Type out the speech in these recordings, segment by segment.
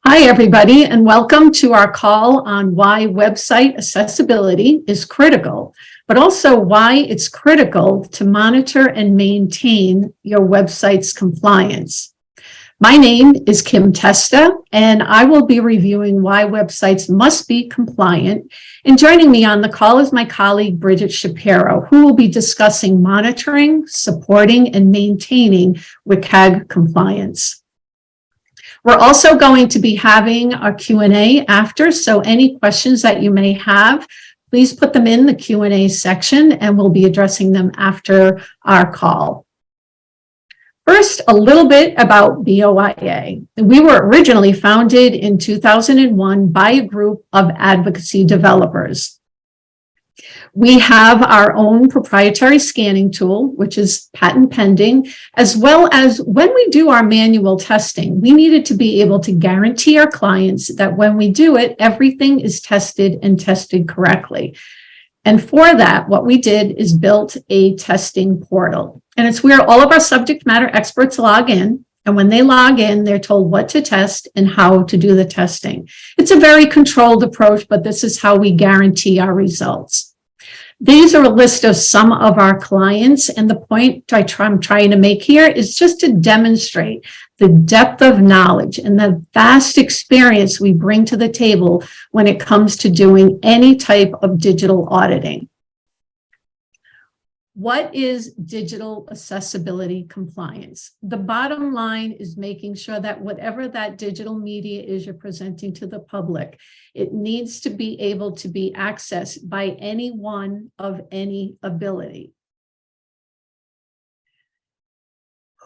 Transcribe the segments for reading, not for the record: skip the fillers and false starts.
Hi, everybody, and welcome to our call on why website accessibility is critical, but also why it's critical to monitor and maintain your website's compliance. My name is Kim Testa, and I will be reviewing why websites must be compliant. And joining me on the call is my colleague, Bridget Shapiro, who will be discussing monitoring, supporting, and maintaining WCAG compliance. We're also going to be having a Q&A after, so any questions that you may have, please put them in the Q&A section and we'll be addressing them after our call. First, a little bit about BOIA. We were originally founded in 2001 by a group of advocacy developers. We have our own proprietary scanning tool, which is patent pending, as well as when we do our manual testing, we needed to be able to guarantee our clients that when we do it, everything is tested and tested correctly. And for that, what we did is built a testing portal. And it's where all of our subject matter experts log in. And when they log in, they're told what to test and how to do the testing. It's a very controlled approach, but this is how we guarantee our results. These are a list of some of our clients, and the point I'm trying to make here is just to demonstrate the depth of knowledge and the vast experience we bring to the table when it comes to doing any type of digital auditing. What is digital accessibility compliance? The bottom line is making sure that whatever that digital media is you're presenting to the public, it needs to be able to be accessed by anyone of any ability.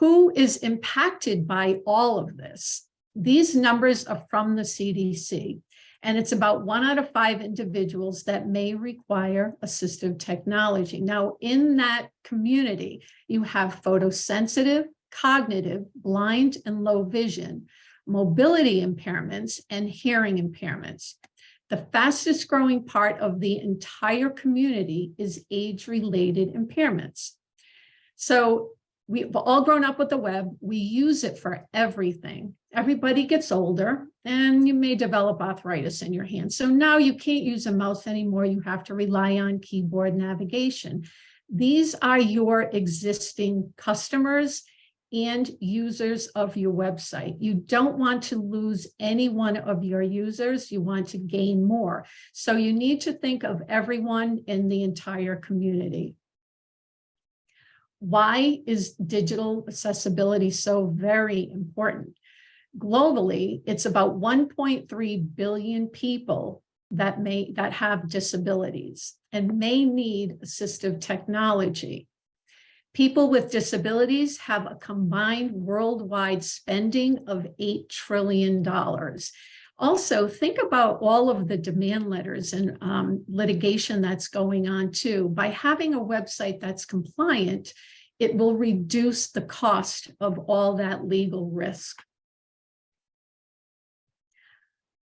Who is impacted by all of this? These numbers are from the CDC. And it's about 1 out of 5 individuals that may require assistive technology. Now, in that community, you have photosensitive, cognitive, blind, and low vision, mobility impairments, and hearing impairments. The fastest growing part of the entire community is age-related impairments. So we've all grown up with the web. We use it for everything. Everybody gets older and you may develop arthritis in your hand. So now you can't use a mouse anymore. You have to rely on keyboard navigation. These are your existing customers and users of your website. You don't want to lose any one of your users. You want to gain more. So you need to think of everyone in the entire community. Why is digital accessibility so very important? Globally, it's about 1.3 billion people that have disabilities and may need assistive technology. People with disabilities have a combined worldwide spending of $8 trillion. Also, think about all of the demand letters and litigation that's going on too. By having a website that's compliant, it will reduce the cost of all that legal risk.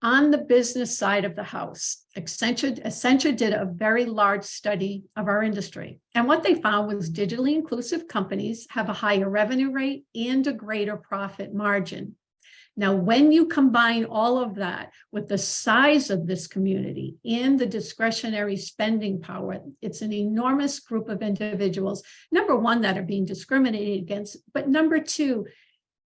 On the business side of the house, Accenture did a very large study of our industry. And what they found was digitally inclusive companies have a higher revenue rate and a greater profit margin. Now, when you combine all of that with the size of this community and the discretionary spending power, it's an enormous group of individuals, number one, that are being discriminated against, but number two,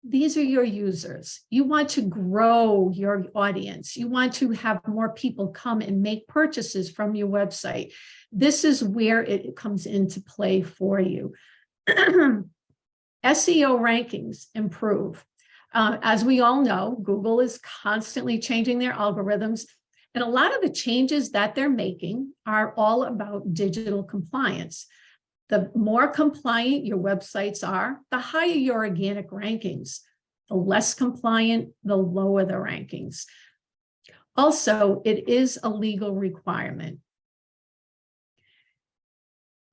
these are your users. You want to grow your audience. You want to have more people come and make purchases from your website. This is where it comes into play for you. SEO rankings improve. As we all know, Google is constantly changing their algorithms, and a lot of the changes that they're making are all about digital compliance. The more compliant your websites are, the higher your organic rankings. The less compliant, the lower the rankings. Also, it is a legal requirement.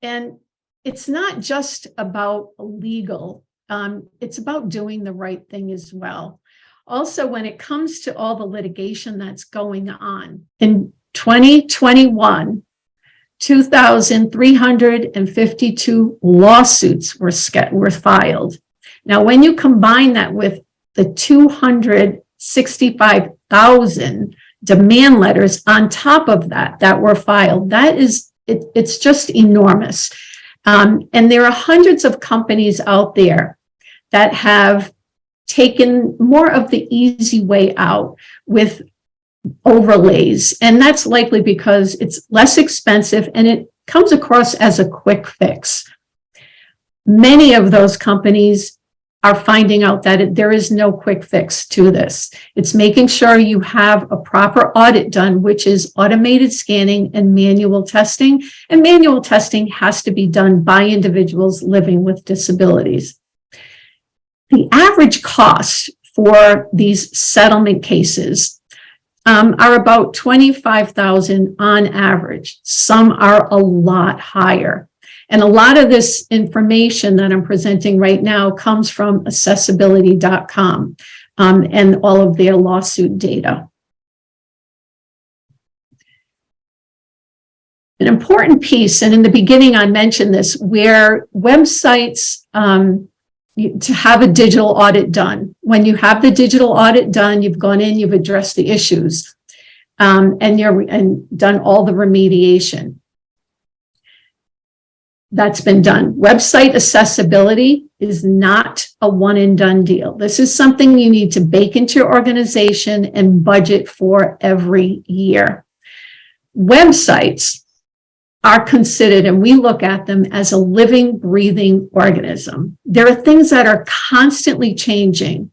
And it's not just about legal, it's about doing the right thing as well. Also, when it comes to all the litigation that's going on, in 2021, 2,352 lawsuits were filed. Now, when you combine that with the 200 65,000 demand letters on top of that were filed. That is, it's just enormous. And there are hundreds of companies out there that have taken more of the easy way out with overlays. And that's likely because it's less expensive and it comes across as a quick fix. Many of those companies are finding out that there is no quick fix to this. It's making sure you have a proper audit done, which is automated scanning and manual testing. And manual testing has to be done by individuals living with disabilities. The average cost for these settlement cases are about $25,000 on average. Some are a lot higher. And a lot of this information that I'm presenting right now comes from accessibility.com and all of their lawsuit data. An important piece, and in the beginning I mentioned this, where websites to have a digital audit done. When you have the digital audit done, you've gone in, you've addressed the issues, and done all the remediation. That's been done. Website accessibility is not a one and done deal. This is something you need to bake into your organization and budget for every year. Websites are considered, and we look at them as a living, breathing organism. There are things that are constantly changing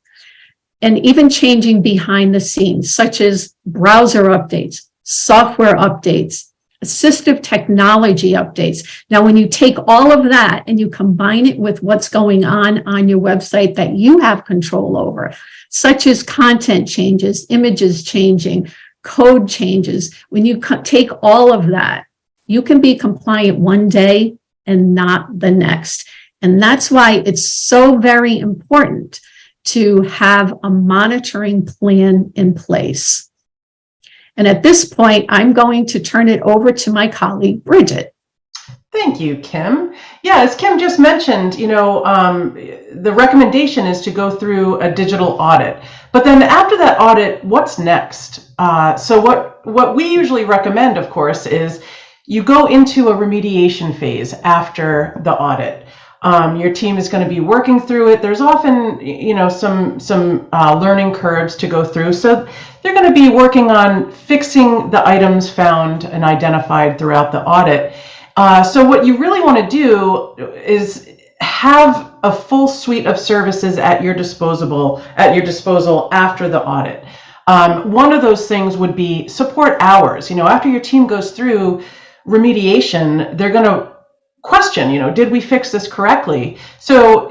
and even changing behind the scenes, such as browser updates, software updates, assistive technology updates. Now, when you take all of that and you combine it with what's going on your website that you have control over, such as content changes, images changing, code changes, when you take all of that, you can be compliant one day and not the next. And that's why it's so very important to have a monitoring plan in place. And at this point, I'm going to turn it over to my colleague, Bridget. Thank you, Kim. Yeah, as Kim just mentioned, the recommendation is to go through a digital audit. But then after that audit, what's next? So what we usually recommend, of course, is you go into a remediation phase after the audit. Your team is going to be working through it. There's often, some learning curves to go through. So they're going to be working on fixing the items found and identified throughout the audit. So what you really want to do is have a full suite of services at your disposal after the audit. One of those things would be support hours. After your team goes through remediation, they're going to question, did we fix this correctly? So,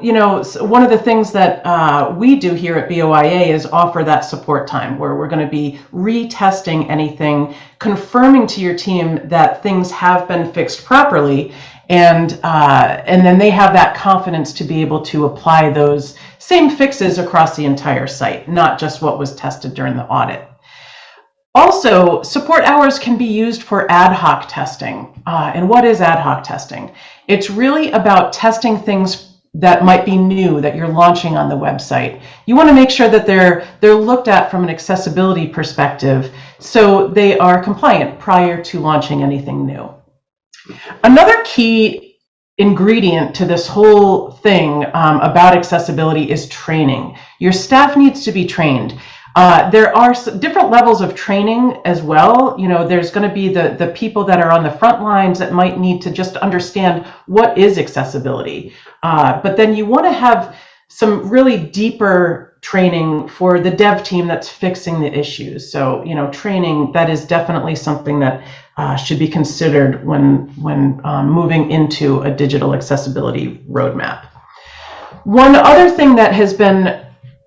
one of the things that we do here at BOIA is offer that support time where we're going to be retesting anything, confirming to your team that things have been fixed properly, and then they have that confidence to be able to apply those same fixes across the entire site, not just what was tested during the audit. Also, support hours can be used for ad hoc testing. And what is ad hoc testing? It's really about testing things that might be new that you're launching on the website. You want to make sure that they're looked at from an accessibility perspective so they are compliant prior to launching anything new. Another key ingredient to this whole thing about accessibility is training. Your staff needs to be trained. There are different levels of training as well. There's going to be the people that are on the front lines that might need to just understand what is accessibility. But then you want to have some really deeper training for the dev team that's fixing the issues. So, training, that is definitely something that should be considered when moving into a digital accessibility roadmap. One other thing that has been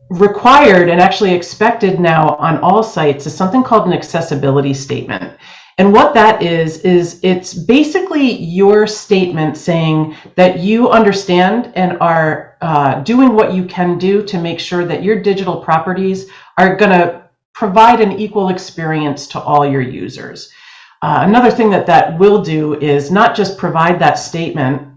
required and actually expected now on all sites is something called an accessibility statement. And what that is it's basically your statement saying that you understand and are doing what you can do to make sure that your digital properties are going to provide an equal experience to all your users. Another thing that will do is not just provide that statement,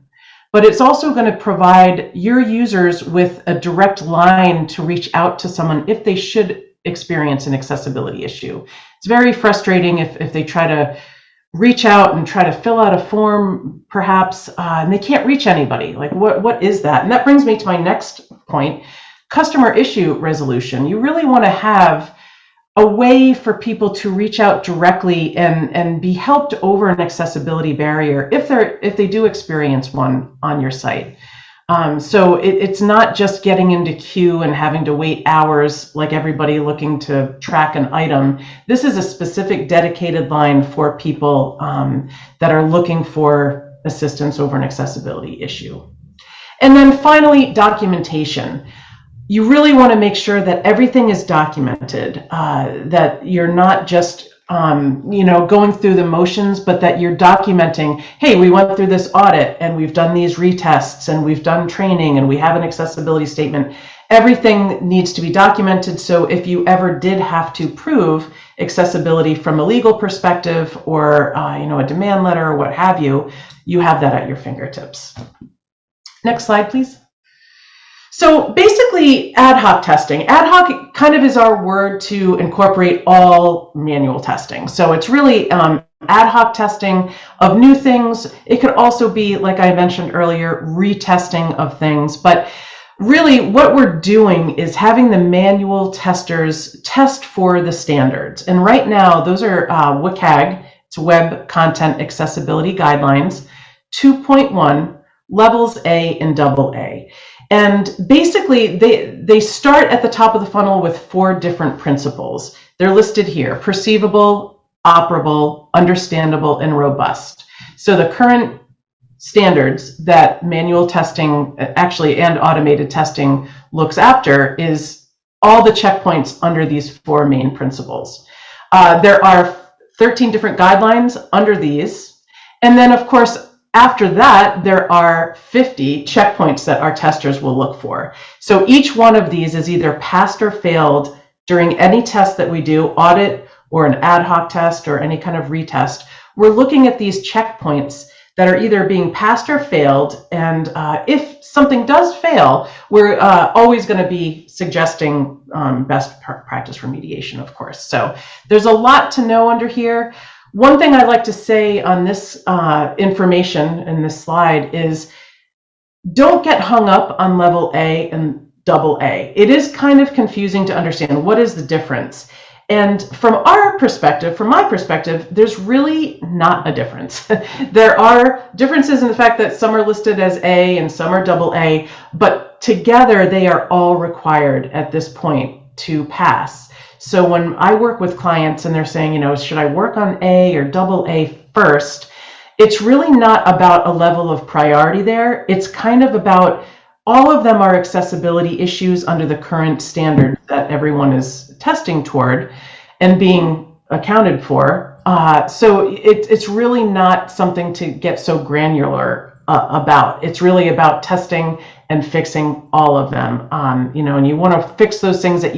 but it's also going to provide your users with a direct line to reach out to someone if they should experience an accessibility issue. It's very frustrating if they try to reach out and try to fill out a form, perhaps, and they can't reach anybody. Like, what is that? And that brings me to my next point, customer issue resolution. You really want to have a way for people to reach out directly and be helped over an accessibility barrier if they do experience one on your site. So it's not just getting into queue and having to wait hours like everybody looking to track an item. This is a specific dedicated line for people that are looking for assistance over an accessibility issue. And then finally, documentation. You really want to make sure that everything is documented, that you're not just going through the motions, but that you're documenting, hey, we went through this audit and we've done these retests and we've done training and we have an accessibility statement. Everything needs to be documented. So if you ever did have to prove accessibility from a legal perspective or a demand letter or what have you, you have that at your fingertips. Next slide, please. So basically, ad hoc testing. Ad hoc kind of is our word to incorporate all manual testing. So it's really ad hoc testing of new things. It could also be, like I mentioned earlier, retesting of things. But really what we're doing is having the manual testers test for the standards. And right now, those are WCAG, it's Web Content Accessibility Guidelines, 2.1, levels A and AA. And basically, they start at the top of the funnel with 4 different principles. They're listed here: perceivable, operable, understandable, and robust. So the current standards that manual testing, actually, and automated testing looks after is all the checkpoints under these 4 main principles. There are 13 different guidelines under these. And then, of course, after that, there are 50 checkpoints that our testers will look for. So each one of these is either passed or failed during any test that we do, audit or an ad hoc test or any kind of retest. We're looking at these checkpoints that are either being passed or failed. And if something does fail, we're always going to be suggesting best practice remediation, of course. So there's a lot to know under here. One thing I'd like to say on this information in this slide is don't get hung up on level A and AA. It is kind of confusing to understand what is the difference. And from our perspective, from my perspective, there's really not a difference. There are differences in the fact that some are listed as A and some are AA, but together they are all required at this point to pass. So when I work with clients and they're saying, should I work on A or AA first? It's really not about a level of priority there. It's kind of about all of them are accessibility issues under the current standard that everyone is testing toward and being accounted for. So it's really not something to get so granular about. It's really about testing and fixing all of them. And you want to fix those things that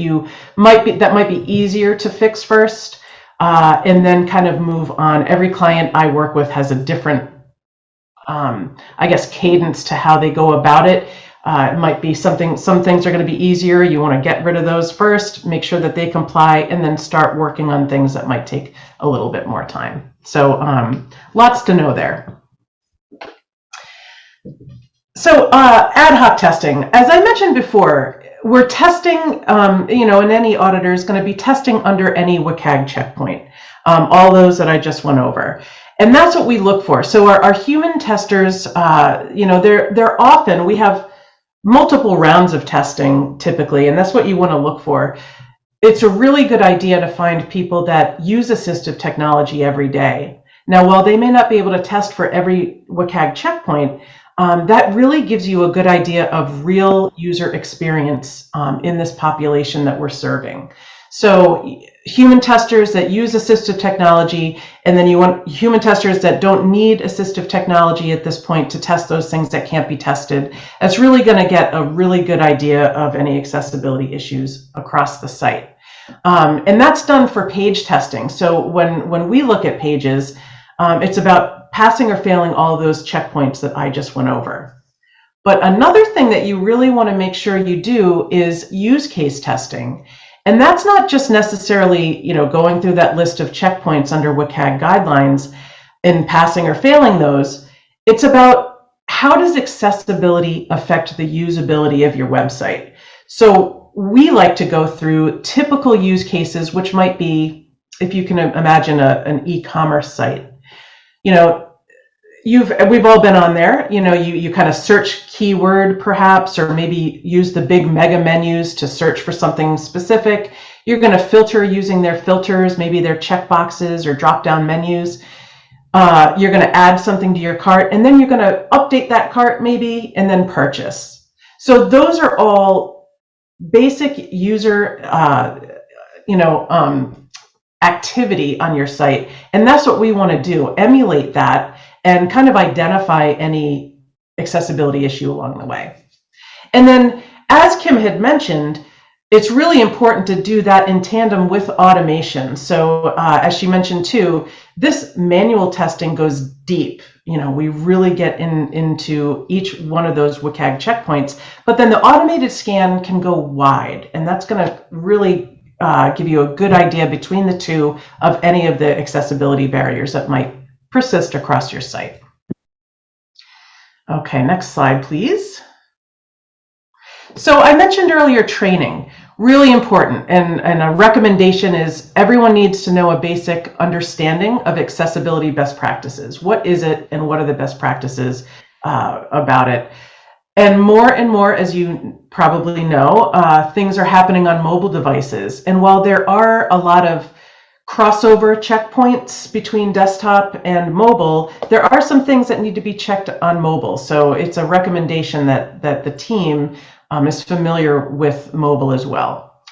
might be easier to fix first, and then kind of move on. Every client I work with has a different, cadence to how they go about it. It might be some things are going to be easier. You want to get rid of those first, make sure that they comply, and then start working on things that might take a little bit more time. So lots to know there. So ad hoc testing, as I mentioned before, we're testing, and any auditor is going to be testing under any WCAG checkpoint, all those that I just went over. And that's what we look for. So our human testers, they're often, we have multiple rounds of testing typically, and that's what you want to look for. It's a really good idea to find people that use assistive technology every day. Now, while they may not be able to test for every WCAG checkpoint, that really gives you a good idea of real user experience in this population that we're serving. So human testers that use assistive technology, and then you want human testers that don't need assistive technology at this point to test those things that can't be tested. That's really going to get a really good idea of any accessibility issues across the site. And that's done for page testing. So when we look at pages, it's about passing or failing all of those checkpoints that I just went over. But another thing that you really want to make sure you do is use case testing. And that's not just necessarily, going through that list of checkpoints under WCAG guidelines and passing or failing those. It's about how does accessibility affect the usability of your website? So we like to go through typical use cases, which might be, if you can imagine an e-commerce site. We've all been on there. You kind of search keyword perhaps, or maybe use the big mega menus to search for something specific. You're going to filter using their filters, maybe their checkboxes or drop-down menus. You're going to add something to your cart, and then you're going to update that cart maybe, and then purchase. So those are all basic user, activity on your site, and that's what we want to do, emulate that and kind of identify any accessibility issue along the way. And then, as Kim had mentioned, it's really important to do that in tandem with automation. So as she mentioned too, this manual testing goes deep. We really get into each one of those WCAG checkpoints, but then the automated scan can go wide, and that's going to really give you a good idea between the two of any of the accessibility barriers that might persist across your site. Okay, next slide, please. So I mentioned earlier training, really important, and a recommendation is everyone needs to know a basic understanding of accessibility best practices. What is it and what are the best practices about it? And more, as you probably know, things are happening on mobile devices. And while there are a lot of crossover checkpoints between desktop and mobile, there are some things that need to be checked on mobile. So it's a recommendation that the team is familiar with mobile as well.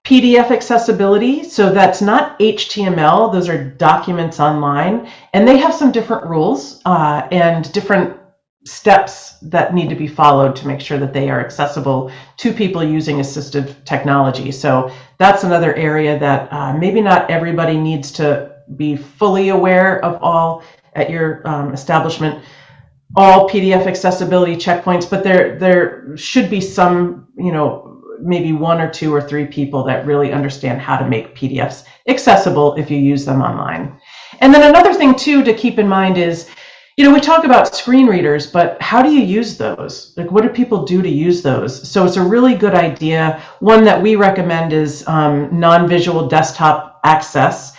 PDF accessibility, so that's not HTML, those are documents online, and they have some different rules and different steps that need to be followed to make sure that they are accessible to people using assistive technology. So that's another area that maybe not everybody needs to be fully aware of all at your establishment, all PDF accessibility checkpoints, but there should be some, maybe 1 or 2 or 3 people that really understand how to make PDFs accessible if you use them online. And then another thing too to keep in mind is, we talk about screen readers, but how do you use those? Like, what do people do to use those? So it's a really good idea. One that we recommend is non-visual desktop access.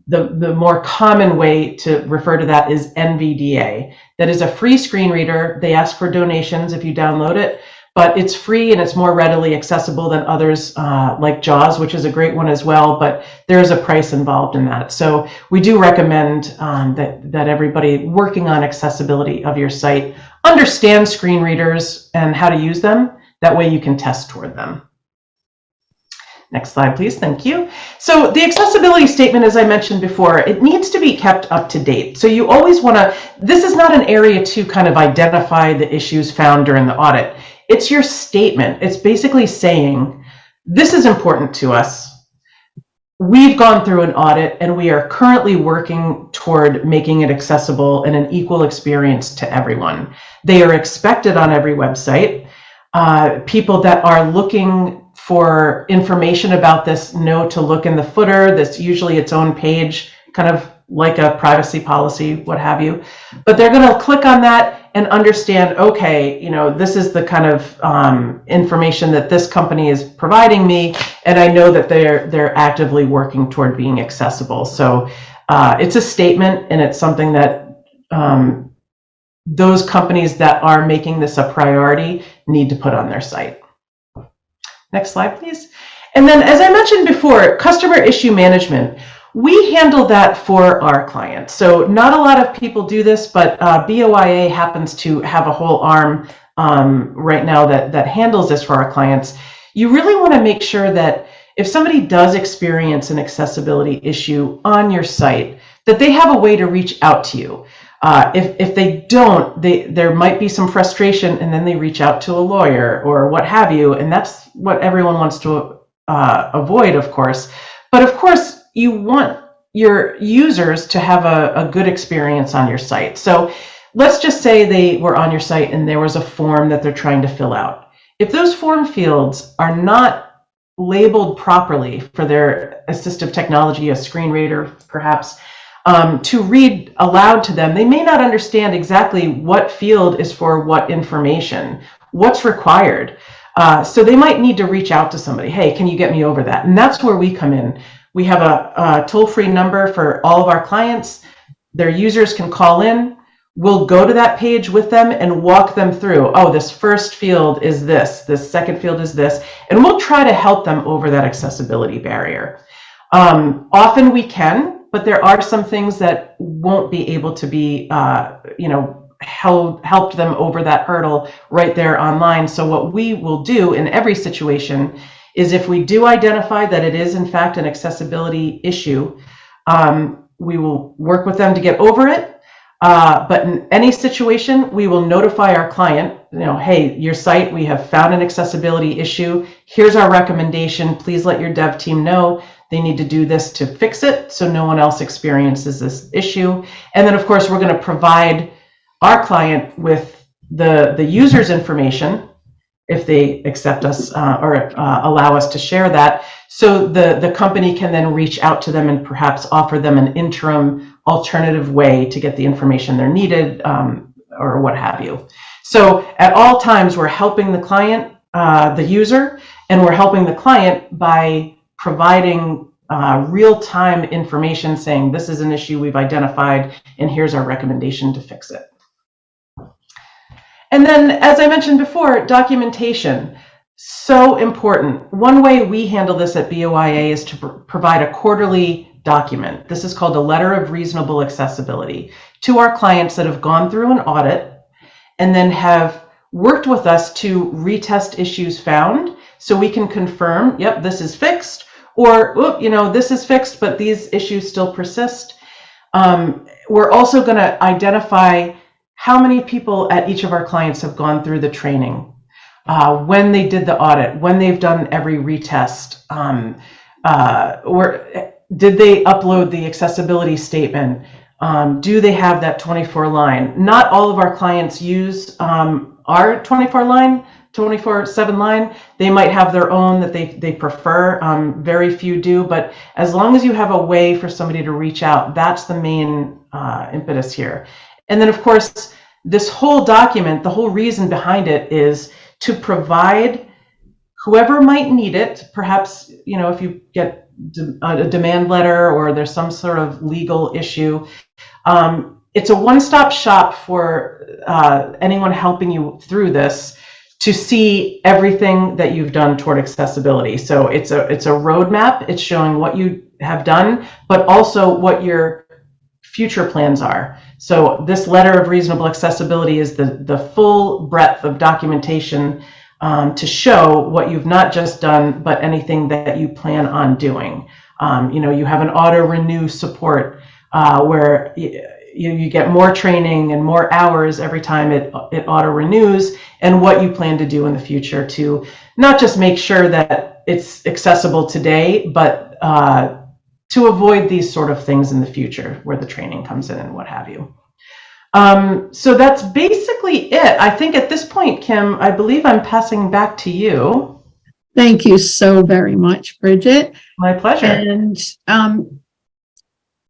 The more common way to refer to that is NVDA. That is a free screen reader. They ask for donations if you download it, but it's free and it's more readily accessible than others like JAWS, which is a great one as well, but there is a price involved in that. So we do recommend that everybody working on accessibility of your site understand screen readers and how to use them. That way you can test toward them. Next slide, please. Thank you. So the accessibility statement, as I mentioned before, it needs to be kept up to date. So you always want to, this is not an area to kind of identify the issues found during the audit. It's your statement. It's basically saying, this is important to us. We've gone through an audit and we are currently working toward making it accessible and an equal experience to everyone. They are expected on every website. People that are looking for information about this know to look in the footer. That's usually its own page, kind of like a privacy policy, what have you. But they're going to click on that and understand, okay, this is the kind of information that this company is providing me, and I know that they're actively working toward being accessible. So it's a statement, and it's something that those companies that are making this a priority need to put on their site. Next slide, please. And then, as I mentioned before, customer issue management. We handle that for our clients. So not a lot of people do this, but BOIA happens to have a whole arm right now that handles this for our clients. You really want to make sure that if somebody does experience an accessibility issue on your site, that they have a way to reach out to you. If they don't, there might be some frustration, and then they reach out to a lawyer or what have you, and that's what everyone wants to avoid, of course. But of course, you want your users to have a good experience on your site. So let's just say they were on your site and there was a form that they're trying to fill out. If those form fields are not labeled properly for their assistive technology, a screen reader perhaps, to read aloud to them, they may not understand exactly what field is for what information, what's required. So they might need to reach out to somebody. Hey, can you get me over that? And that's where we come in. We have a toll-free number for all of our clients. Their users can call in. We'll go to that page with them and walk them through, oh, this first field is this second field is this, and we'll try to help them over that accessibility barrier. Often we can, but there are some things that won't be able to be, helped them over that hurdle right there online. So what we will do in every situation is, if we do identify that it is in fact an accessibility issue, we will work with them to get over it. But in any situation, we will notify our client, hey, your site, we have found an accessibility issue. Here's our recommendation. Please let your dev team know they need to do this to fix it so no one else experiences this issue. And then, of course, we're going to provide our client with the user's information, if they accept us or allow us to share that, so the company can then reach out to them and perhaps offer them an interim alternative way to get the information they're needed, or what have you. So at all times, we're helping the client, the user, and we're helping the client by providing real-time information saying, this is an issue we've identified, and here's our recommendation to fix it. And then, as I mentioned before, documentation. So important. One way we handle this at BOIA is to provide a quarterly document. This is called a letter of reasonable accessibility to our clients that have gone through an audit and then have worked with us to retest issues found, so we can confirm, yep, this is fixed, or, this is fixed, but these issues still persist. We're also going to identify how many people at each of our clients have gone through the training, when they did the audit, when they've done every retest, or did they upload the accessibility statement? Do they have that 24-line? Not all of our clients use our 24/7 line. They might have their own that they prefer. Very few do, but as long as you have a way for somebody to reach out, that's the main impetus here. And then, of course, this whole document, the whole reason behind it is to provide whoever might need it, perhaps, if you get a demand letter or there's some sort of legal issue, it's a one-stop shop for anyone helping you through this to see everything that you've done toward accessibility. So it's a roadmap. It's showing what you have done, but also what your future plans are. So this letter of reasonable accessibility is the full breadth of documentation to show what you've not just done, but anything that you plan on doing. You have an auto renew support where you get more training and more hours every time it auto renews, and what you plan to do in the future to not just make sure that it's accessible today, but to avoid these sort of things in the future where the training comes in and what have you. So that's basically it. I think at this point, Kim, I believe I'm passing back to you. Thank you so very much, Bridget. My pleasure. And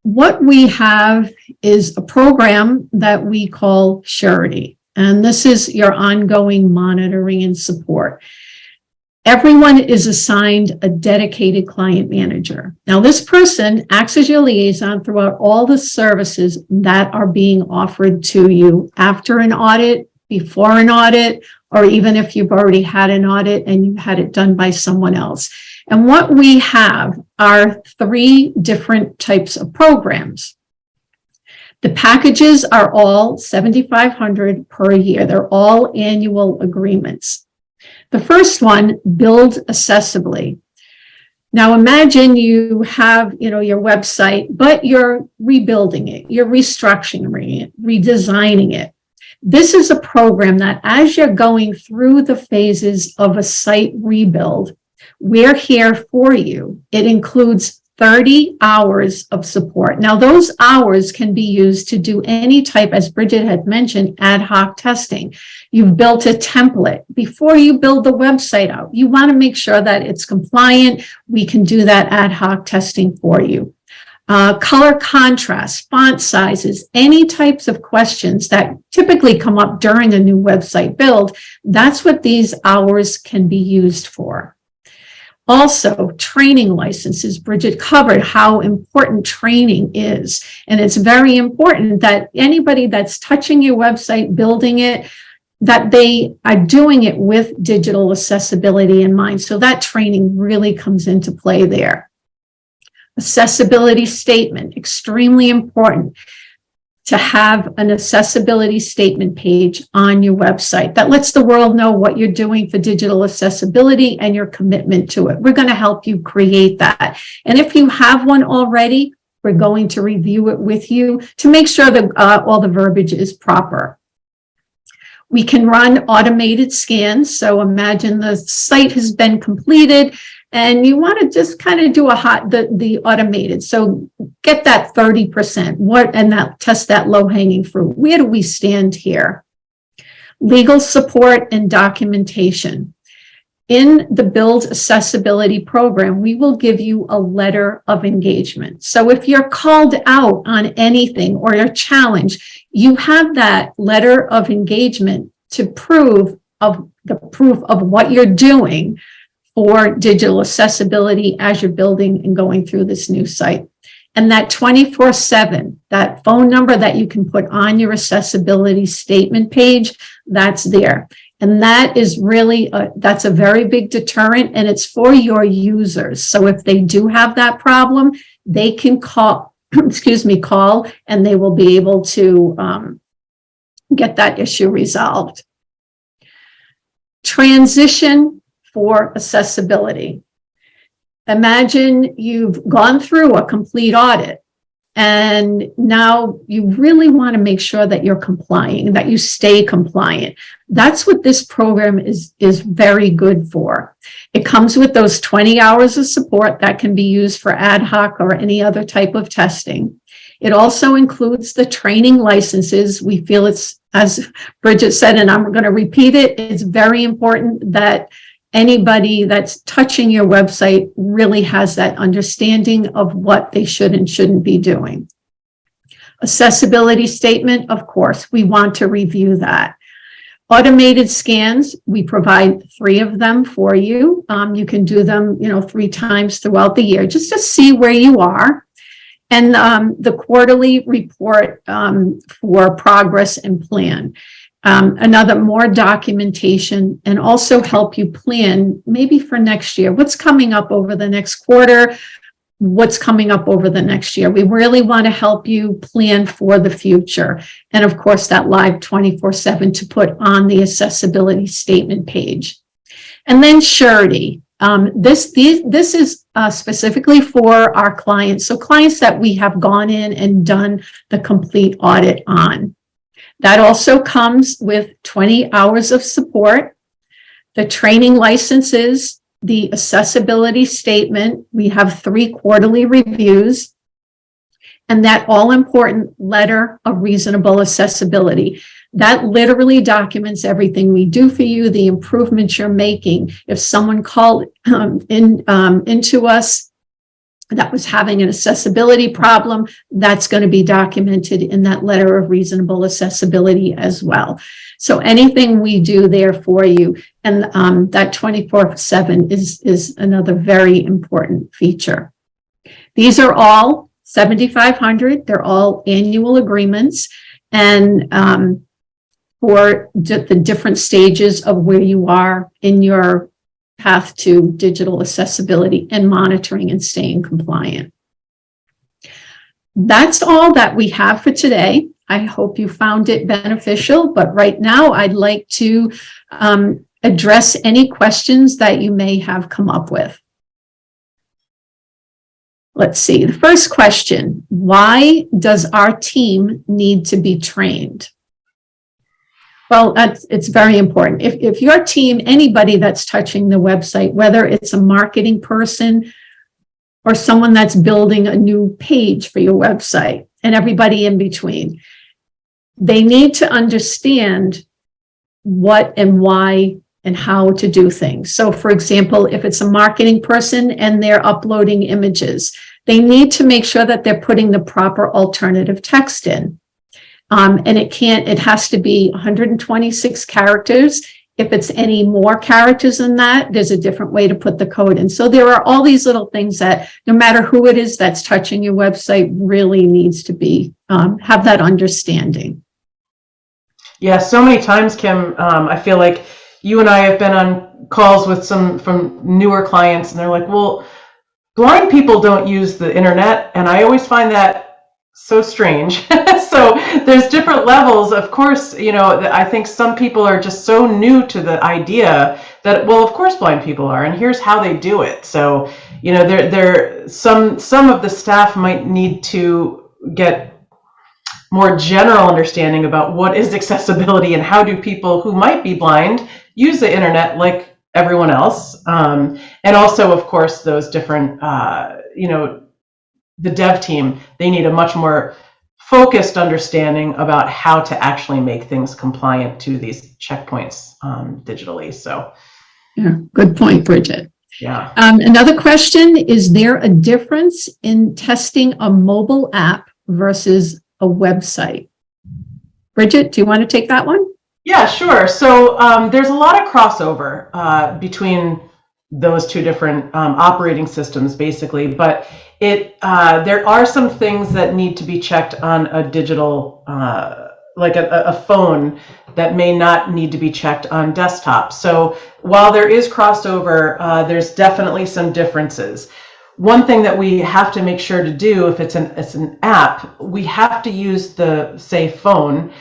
what we have is a program that we call Surety, and this is your ongoing monitoring and support. Everyone is assigned a dedicated client manager. Now, this person acts as your liaison throughout all the services that are being offered to you after an audit, before an audit, or even if you've already had an audit and you had it done by someone else. And what we have are 3 different types of programs. The packages are all $7,500 per year. They're all annual agreements. The first one, build accessibly. Now imagine you have, your website, but you're rebuilding it, you're restructuring it, redesigning it. This is a program that as you're going through the phases of a site rebuild, we're here for you. It includes 30 hours of support. Now, those hours can be used to do any type, as Bridget had mentioned, ad hoc testing. You've built a template. Before you build the website out, you want to make sure that it's compliant. We can do that ad hoc testing for you. Color contrast, font sizes, any types of questions that typically come up during a new website build, that's what these hours can be used for. Also, training licenses. Bridget covered how important training is. And it's very important that anybody that's touching your website, building it, that they are doing it with digital accessibility in mind. So that training really comes into play there. Accessibility statement, extremely important to have an accessibility statement page on your website that lets the world know what you're doing for digital accessibility and your commitment to it. We're going to help you create that. And if you have one already, we're going to review it with you to make sure that all the verbiage is proper. We can run automated scans. So imagine the site has been completed and you want to just kind of do the automated. So get that 30%, and that test that low-hanging fruit. Where do we stand here? Legal support and documentation. In the Build Accessibility program, we will give you a letter of engagement. So if you're called out on anything or you're challenged, you have that letter of engagement to prove of what you're doing for digital accessibility as you're building and going through this new site. And that 24/7, that phone number that you can put on your accessibility statement page, that's there. And that is really, that's a very big deterrent, and it's for your users. So if they do have that problem, they can call, call, and they will be able to get that issue resolved. Transition for accessibility. Imagine you've gone through a complete audit and now you really want to make sure that you're complying, that you stay compliant. That's what this program is very good for. It comes with those 20 hours of support that can be used for ad hoc or any other type of testing. It also includes the training licenses. We feel it's, as Bridget said, and I'm going to repeat it, it's very important that anybody that's touching your website really has that understanding of what they should and shouldn't be doing. Accessibility statement, of course, we want to review that. Automated scans, we provide 3 of them for you. You can do them, 3 times throughout the year just to see where you are. And the quarterly report for progress and plan. Another more documentation, and also help you plan maybe for next year. What's coming up over the next quarter? What's coming up over the next year? We really want to help you plan for the future. And of course, that live 24/7 to put on the accessibility statement page. And then Surety. This is specifically for our clients. So clients that we have gone in and done the complete audit on. That also comes with 20 hours of support, the training licenses, the accessibility statement. We have 3 quarterly reviews, and that all-important letter of reasonable accessibility. That literally documents everything we do for you, the improvements you're making. If someone called into us that was having an accessibility problem, that's going to be documented in that letter of reasonable accessibility as well. So anything we do there for you, and that 24/7 is another very important feature. These are all $7,500. They're all annual agreements, and for the different stages of where you are in your path to digital accessibility and monitoring and staying compliant. That's all that we have for today. I hope you found it beneficial, but right now I'd like to address any questions that you may have come up with. Let's see, the first question, why does our team need to be trained? Well, it's very important. If your team, anybody that's touching the website, whether it's a marketing person or someone that's building a new page for your website, and everybody in between. They need to understand what and why and how to do things. So for example, if it's a marketing person and they're uploading images, they need to make sure that they're putting the proper alternative text in. And it has to be 126 characters. If it's any more characters than that, there's a different way to put the code in. So there are all these little things that no matter who it is that's touching your website really needs to be, have that understanding. Yeah, so many times, Kim, I feel like you and I have been on calls with some from newer clients, and they're like, well, blind people don't use the internet. And I always find that so strange. So there's different levels. Of course, I think some people are just so new to the idea that, well, of course blind people are, and here's how they do it. So, some of the staff might need to get more general understanding about what is accessibility and how do people who might be blind use the internet like everyone else. And also, of course, those different, the dev team, they need a much more focused understanding about how to actually make things compliant to these checkpoints digitally. So, yeah, good point, Bridget. Yeah. Another question, is there a difference in testing a mobile app versus a website? Bridget, do you want to take that one? Yeah, sure. So there's a lot of crossover between those two different operating systems, basically, but there are some things that need to be checked on a digital, like a phone, that may not need to be checked on desktop. So while there is crossover, there's definitely some differences. One thing that we have to make sure to do, if it's an app, we have to use the, say, phone.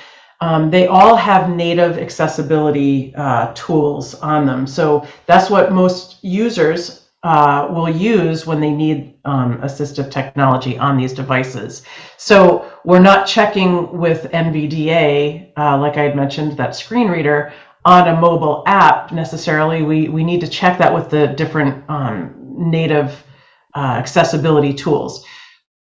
They all have native accessibility tools on them. So that's what most users will use when they need assistive technology on these devices. So we're not checking with NVDA, like I had mentioned, that screen reader, on a mobile app necessarily. We need to check that with the different native accessibility tools.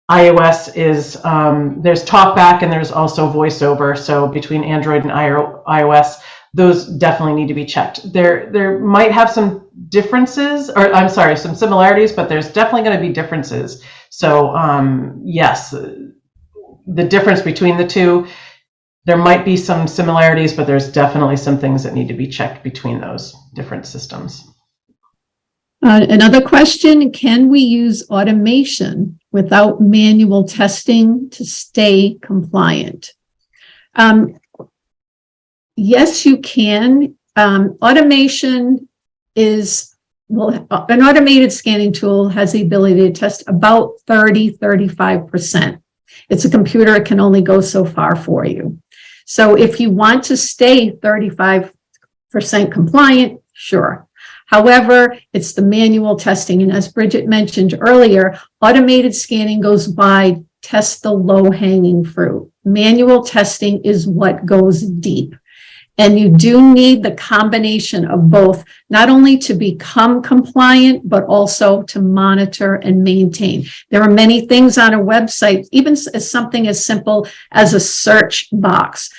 iOS is, there's TalkBack and there's also VoiceOver. So between Android and iOS, those definitely need to be checked. There might have some differences, or I'm sorry, some similarities, but there's definitely going to be differences. So yes, the difference between the two, there might be some similarities, but there's definitely some things that need to be checked between those different systems. Another question, can we use automation without manual testing to stay compliant? Yes, you can. Automation is, well, an automated scanning tool has the ability to test about 35%. It's a computer, it can only go so far for you. So if you want to stay 35% compliant, sure. However, it's the manual testing. And as Bridget mentioned earlier, automated scanning goes by, test the low-hanging fruit. Manual testing is what goes deep. And you do need the combination of both, not only to become compliant, but also to monitor and maintain. There are many things on a website, even as something as simple as a search box.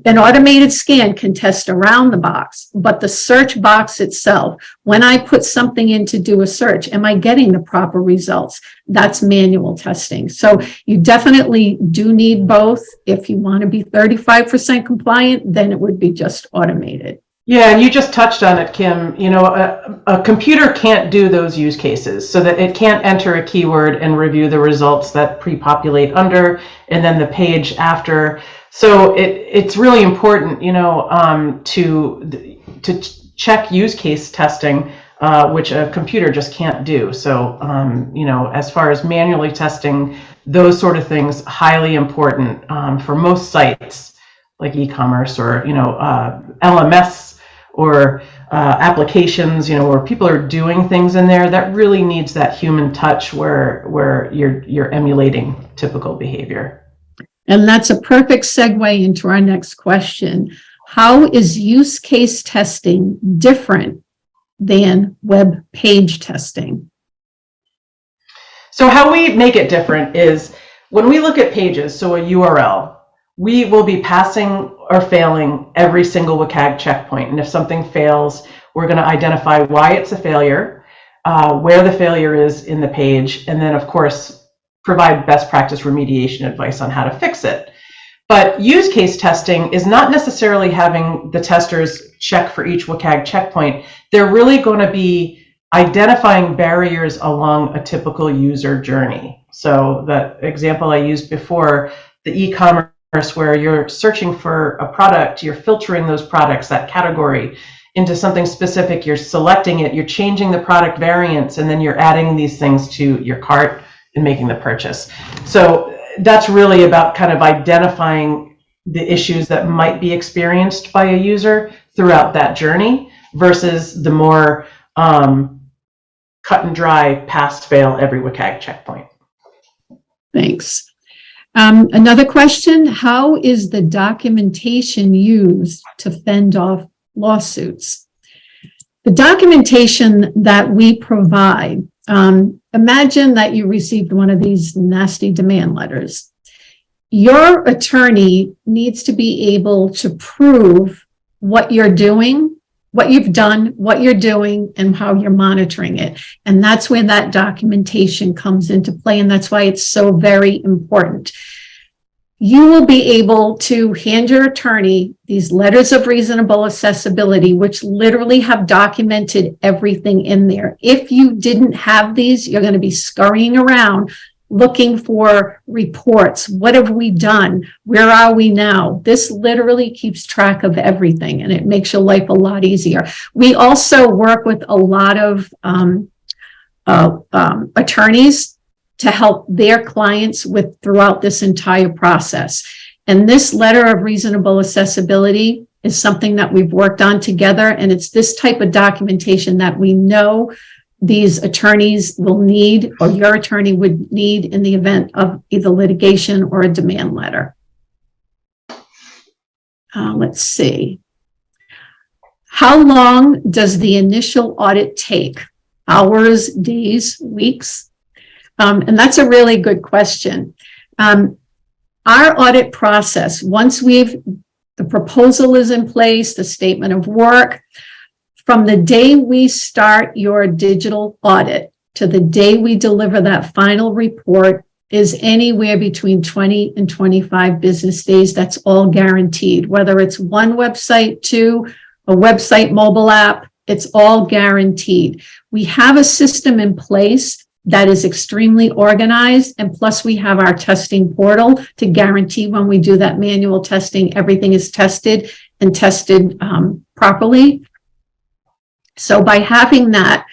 An automated scan can test around the box, but the search box itself, when I put something in to do a search, am I getting the proper results? That's manual testing. So you definitely do need both. If you want to be 35% compliant, then it would be just automated. Yeah, and you just touched on it, Kim. A computer can't do those use cases, so that it can't enter a keyword and review the results that pre-populate under and then the page after. So it's really important, to check use case testing, which a computer just can't do. So, as far as manually testing, those sort of things, highly important for most sites like e-commerce or, LMS or applications, where people are doing things in there. That really needs that human touch where you're emulating typical behavior. And that's a perfect segue into our next question. How is use case testing different than web page testing? So how we make it different is when we look at pages, so a URL, we will be passing or failing every single WCAG checkpoint. And if something fails, we're going to identify why it's a failure, where the failure is in the page, and then, of course, provide best practice remediation advice on how to fix it. But use case testing is not necessarily having the testers check for each WCAG checkpoint. They're really going to be identifying barriers along a typical user journey. So the example I used before, the e-commerce where you're searching for a product, you're filtering those products, that category, into something specific, you're selecting it, you're changing the product variants, and then you're adding these things to your cart and making the purchase. So that's really about kind of identifying the issues that might be experienced by a user throughout that journey versus the more cut and dry, pass, fail every WCAG checkpoint. Thanks. Another question, how is the documentation used to fend off lawsuits? The documentation that we provide, imagine that you received one of these nasty demand letters. Your attorney needs to be able to prove what you're doing, what you've done, what you're doing, and how you're monitoring it. And that's where that documentation comes into play. And that's why it's so very important. You will be able to hand your attorney these letters of reasonable accessibility, which literally have documented everything in there. If you didn't have these, you're going to be scurrying around looking for reports. What have we done? Where are we now? This literally keeps track of everything, and it makes your life a lot easier. We also work with a lot of attorneys to help their clients with throughout this entire process. And this letter of reasonable accessibility is something that we've worked on together, and it's this type of documentation that we know these attorneys will need, or your attorney would need, in the event of either litigation or a demand letter. Let's see. How long does the initial audit take? Hours, days, weeks? And that's a really good question. Our audit process, once the proposal is in place, the statement of work, from the day we start your digital audit to the day we deliver that final report is anywhere between 20 and 25 business days. That's all guaranteed. Whether it's one website to a website mobile app, it's all guaranteed. We have a system in place that is extremely organized, and plus we have our testing portal to guarantee when we do that manual testing, everything is tested and tested properly. So by having that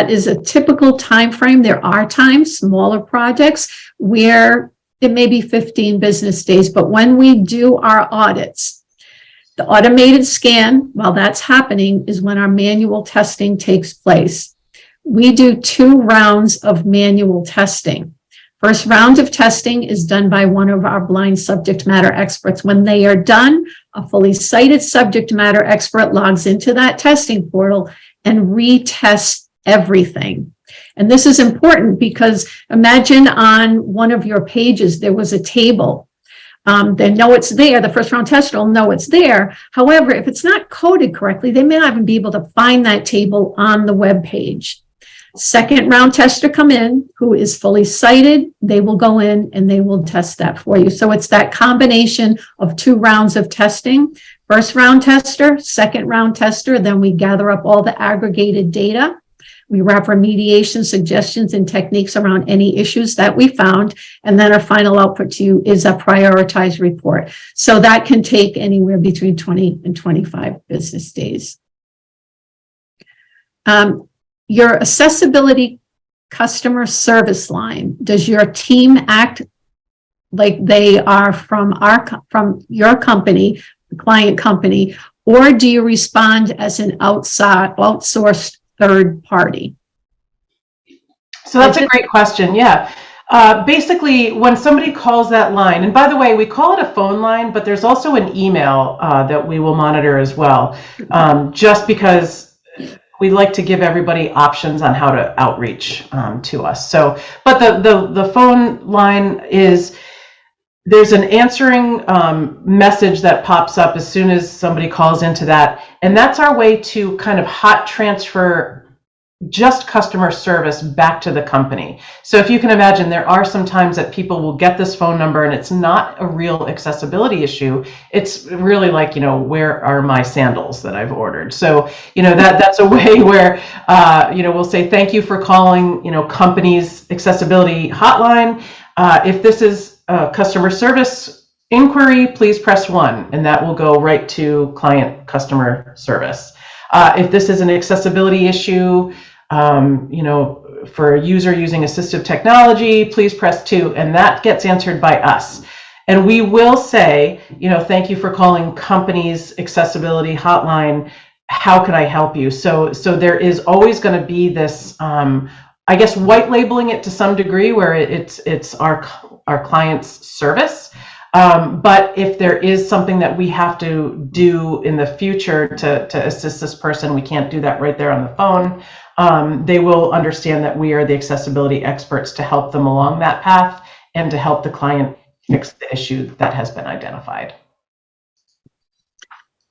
is a typical time frame. There are times, smaller projects, where it may be 15 business days, but when we do our audits, the automated scan, while that's happening, is when our manual testing takes place. We do 2 rounds of manual testing. First round of testing is done by one of our blind subject matter experts. When they are done, a fully cited subject matter expert logs into that testing portal and retests everything. And this is important because imagine on one of your pages, there was a table. They know it's there. The first round tester will know it's there. However, if it's not coded correctly, they may not even be able to find that table on the web page. Second round tester come in, who is fully cited, they will go in and they will test that for you. So it's that combination of 2 rounds of testing. First round tester, second round tester, then we gather up all the aggregated data. We wrap remediation suggestions and techniques around any issues that we found, and then our final output to you is a prioritized report. So that can take anywhere between 20 and 25 business days. Your accessibility customer service line, does your team act like they are from your company, the client company, or do you respond as an outsourced third party? So that's a great question. Yeah. Basically, when somebody calls that line, and by the way, we call it a phone line, but there's also an email that we will monitor as well, just because we like to give everybody options on how to outreach to us. So, but the phone line is, there's an answering message that pops up as soon as somebody calls into that. And that's our way to kind of hot transfer just customer service back to the company. So if you can imagine, there are some times that people will get this phone number and it's not a real accessibility issue. It's really like, where are my sandals that I've ordered? So, that's a way where, we'll say, thank you for calling, company's accessibility hotline. If this is a customer service inquiry, please press 1, and that will go right to client customer service. If this is an accessibility issue, for a user using assistive technology, please press 2, and that gets answered by us. And we will say, thank you for calling company's accessibility hotline. How can I help you? So there is always going to be this, I guess, white labeling it to some degree, where it's our client's service. But if there is something that we have to do in the future to assist this person, we can't do that right there on the phone. They will understand that we are the accessibility experts to help them along that path and to help the client fix the issue that has been identified.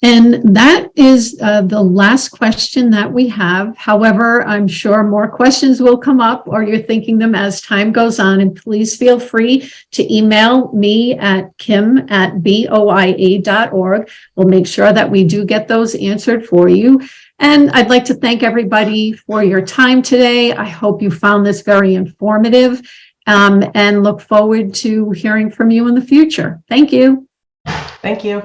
And that is the last question that we have. However, I'm sure more questions will come up, or you're thinking them as time goes on. And please feel free to email me at kim@boia.org. We'll make sure that we do get those answered for you. And I'd like to thank everybody for your time today. I hope you found this very informative, and look forward to hearing from you in the future. Thank you. Thank you.